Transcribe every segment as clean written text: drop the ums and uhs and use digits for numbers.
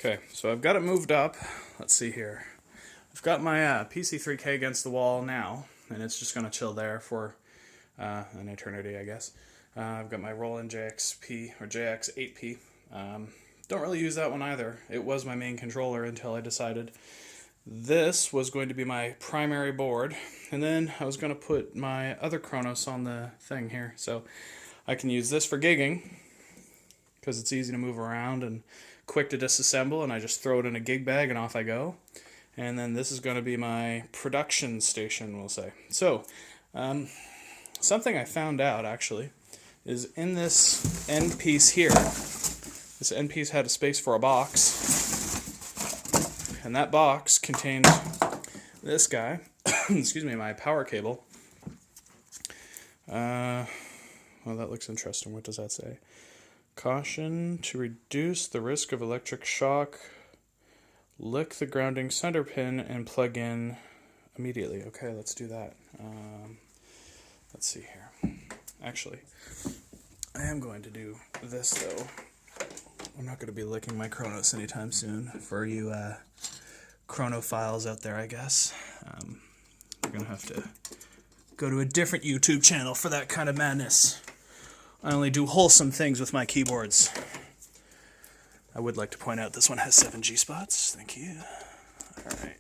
Okay, so I've got it moved up. Let's see here. I've got my PC3K against the wall now, and it's just going to chill there for an eternity, I guess. I've got my Roland JXP, or JX8P. Don't really use that one either. It was my main controller until I decided this was going to be my primary board, and then I was going to put my other Kronos on the thing here. So I can use this for gigging, because it's easy to move around and quick to disassemble, and I just throw it in a gig bag and off I go. And then this is going to be my production station, we'll say. So, something I found out, actually, is in this end piece here, this end piece had a space for a box, and that box contained this guy, excuse me, my power cable. Well, that looks interesting. What does that say? Caution: to reduce the risk of electric shock, lick the grounding center pin and plug in immediately. Okay, let's do that. Let's see here. Actually, I am going to do this, though. I'm not going to be licking my Kronos anytime soon. For you chronophiles out there, I guess. You're going to have to go to a different YouTube channel for that kind of madness. I only do wholesome things with my keyboards. I would like to point out this one has 7 G spots. Thank you. Alright.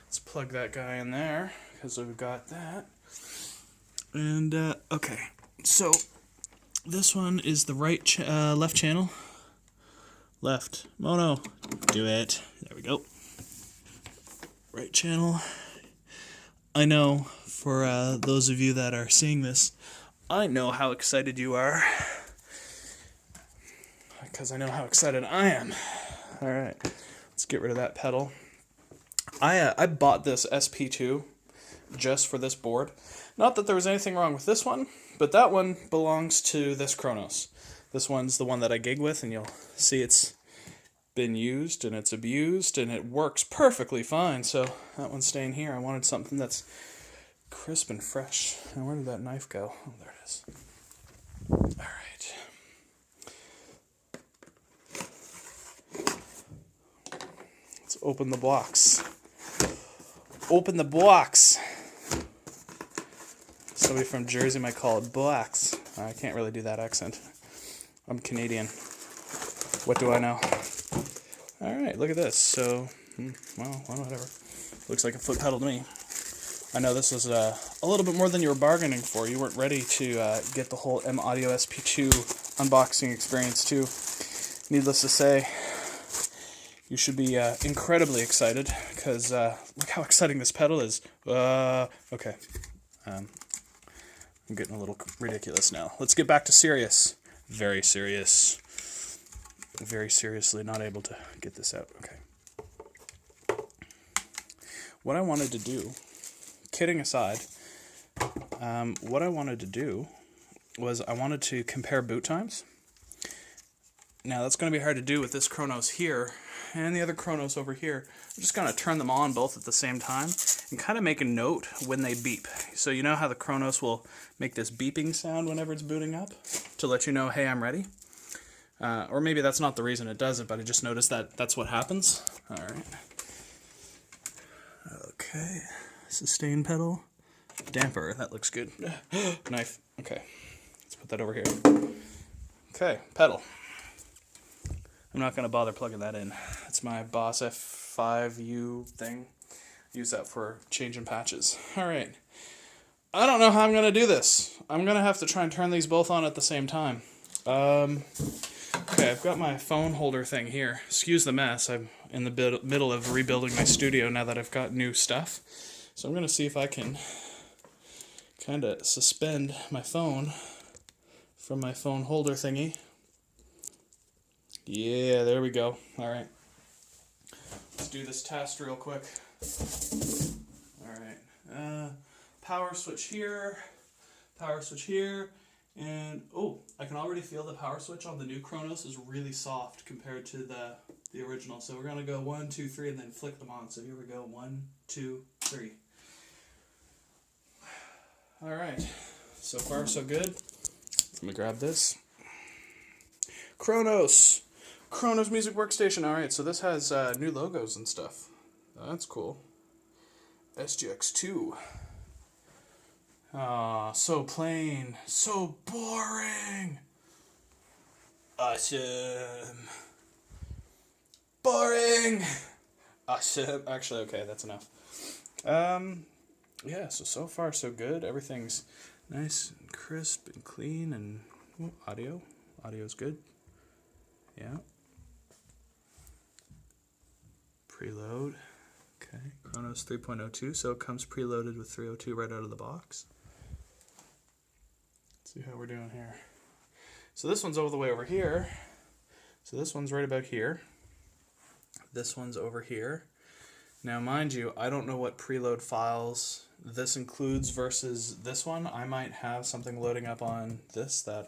Let's plug that guy in there, because we've got that. And, okay. So, this one is the left channel. Left. Mono. Do it. There we go. Right channel. I know, for those of you that are seeing this, I know how excited you are, because I know how excited I am. Alright, let's get rid of that pedal. I bought this SP2 just for this board. Not that there was anything wrong with this one, but that one belongs to this Kronos. This one's the one that I gig with, and you'll see it's been used and it's abused, and it works perfectly fine, so that one's staying here. I wanted something that's crisp and fresh. And where did that knife go? Oh, there it is. Alright. Let's open the blocks. Open the blocks! Somebody from Jersey might call it blocks. I can't really do that accent. I'm Canadian. What do I know? Alright, look at this. So, well, whatever. Looks like a foot pedal to me. I know this was a little bit more than you were bargaining for. You weren't ready to get the whole M Audio SP2 unboxing experience too. Needless to say, you should be incredibly excited, because look how exciting this pedal is. Okay. I'm getting a little ridiculous now. Let's get back to serious. Very serious. Very seriously not able to get this out. Okay. What I wanted to do, kidding aside, what I wanted to do was I wanted to compare boot times. Now that's going to be hard to do with this Kronos here and the other Kronos over here. I'm just going to turn them on both at the same time and kind of make a note when they beep. So you know how the Kronos will make this beeping sound whenever it's booting up to let you know, hey, I'm ready? Or maybe that's not the reason it does it, but I just noticed that that's what happens. Alright. Okay. Sustain pedal. Damper. That looks good. Knife. Okay. Let's put that over here. Okay. Pedal. I'm not going to bother plugging that in. It's my Boss F5U thing. Use that for changing patches. Alright. I don't know how I'm going to do this. I'm going to have to try and turn these both on at the same time. Okay, I've got my phone holder thing here. Excuse the mess. I'm in the middle of rebuilding my studio now that I've got new stuff. So I'm going to see if I can kind of suspend my phone from my phone holder thingy. Yeah, there we go. Alright. Let's do this test real quick. Alright. Power switch here. Power switch here. And, oh, I can already feel the power switch on the new Kronos is really soft compared to the original. So we're going to go 1, 2, 3, and then flick them on. So here we go. 1, 2, 3. Alright. So far, so good. Let me grab this. Kronos. Kronos Music Workstation. All right, so this has new logos and stuff. That's cool. SGX2. So plain. So boring. Awesome. Boring. Awesome. Actually, okay, that's enough. Yeah, so far so good. Everything's nice and crisp and clean and audio. Audio's good. Yeah. Preload. Okay. Kronos 3.02, so it comes preloaded with 302 right out of the box. Let's see how we're doing here. So this one's all the way over here. So this one's right about here. This one's over here. Now, mind you, I don't know what preload files this includes versus this one. I might have something loading up on this that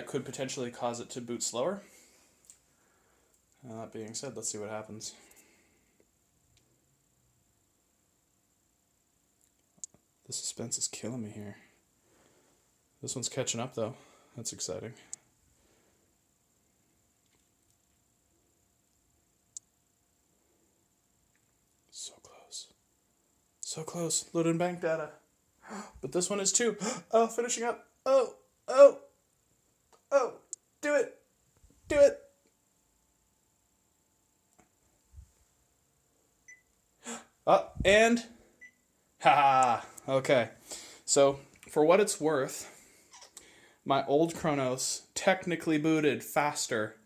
could potentially cause it to boot slower. That being said, let's see what happens. The suspense is killing me here. This one's catching up though. That's exciting. So close. So close. Loading bank data. But this one is too. Oh, finishing up. Oh. Do it. Do it. And. Ha. Okay. So, for what it's worth, my old Kronos technically booted faster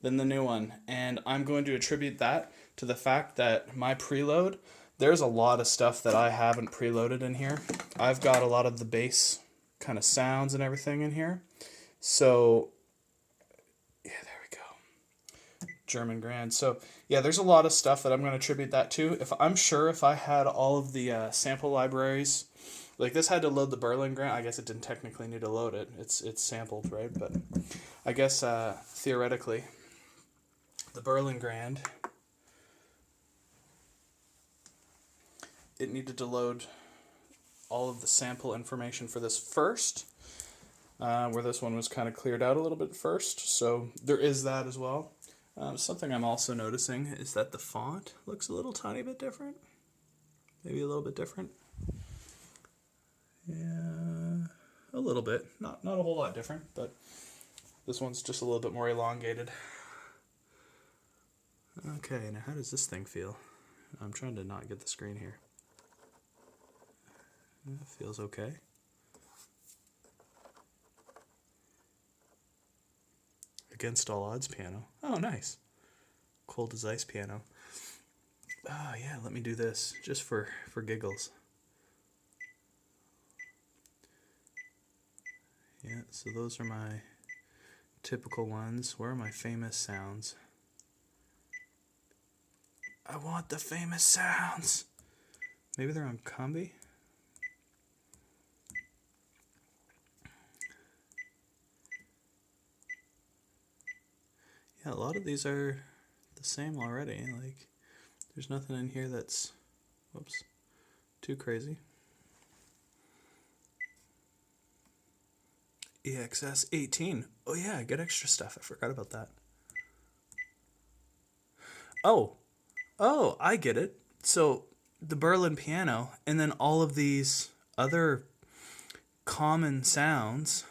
than the new one. And I'm going to attribute that to the fact that my preload, there's a lot of stuff that I haven't preloaded in here. I've got a lot of the bass kind of sounds and everything in here. So, yeah, there we go. German Grand. So, yeah, there's a lot of stuff that I'm going to attribute that to. I'm sure if I had all of the sample libraries, like this had to load the Berlin Grand. I guess it didn't technically need to load it. It's sampled, right? But I guess theoretically, the Berlin Grand, it needed to load all of the sample information for this first, where this one was kind of cleared out a little bit first. So there is that as well. Something I'm also noticing is that the font looks a little tiny bit different. Maybe a little bit different. Yeah, a little bit. Not a whole lot different, but this one's just a little bit more elongated. Okay, now how does this thing feel? I'm trying to not get the screen here. It feels okay. Against All Odds piano. Oh, nice. Cold as ice piano. Oh, yeah, let me do this just for giggles. Yeah, so those are my typical ones. Where are my famous sounds? I want the famous sounds. Maybe they're on Combi? Yeah, a lot of these are the same already. Like, there's nothing in here that's, whoops, too crazy. EXS 18. Oh yeah, I get extra stuff. I forgot about that. Oh, I get it. So the Berlin piano and then all of these other common sounds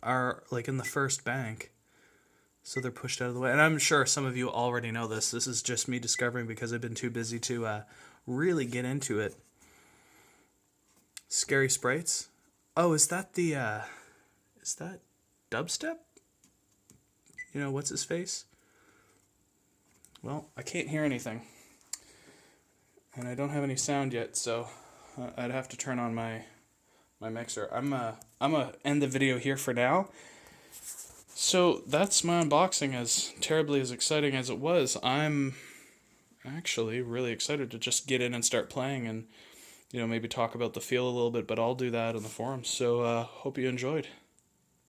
are like in the first bank. So they're pushed out of the way. And I'm sure some of you already know this. This is just me discovering because I've been too busy to really get into it. Scary Sprites. Oh, is that the... Is that dubstep? You know, what's his face? Well, I can't hear anything. And I don't have any sound yet, so I'd have to turn on my mixer. I'm gonna end the video here for now. So that's my unboxing, as terribly as exciting as it was. I'm actually really excited to just get in and start playing and, you know, maybe talk about the feel a little bit, but I'll do that in the forums. So hope you enjoyed.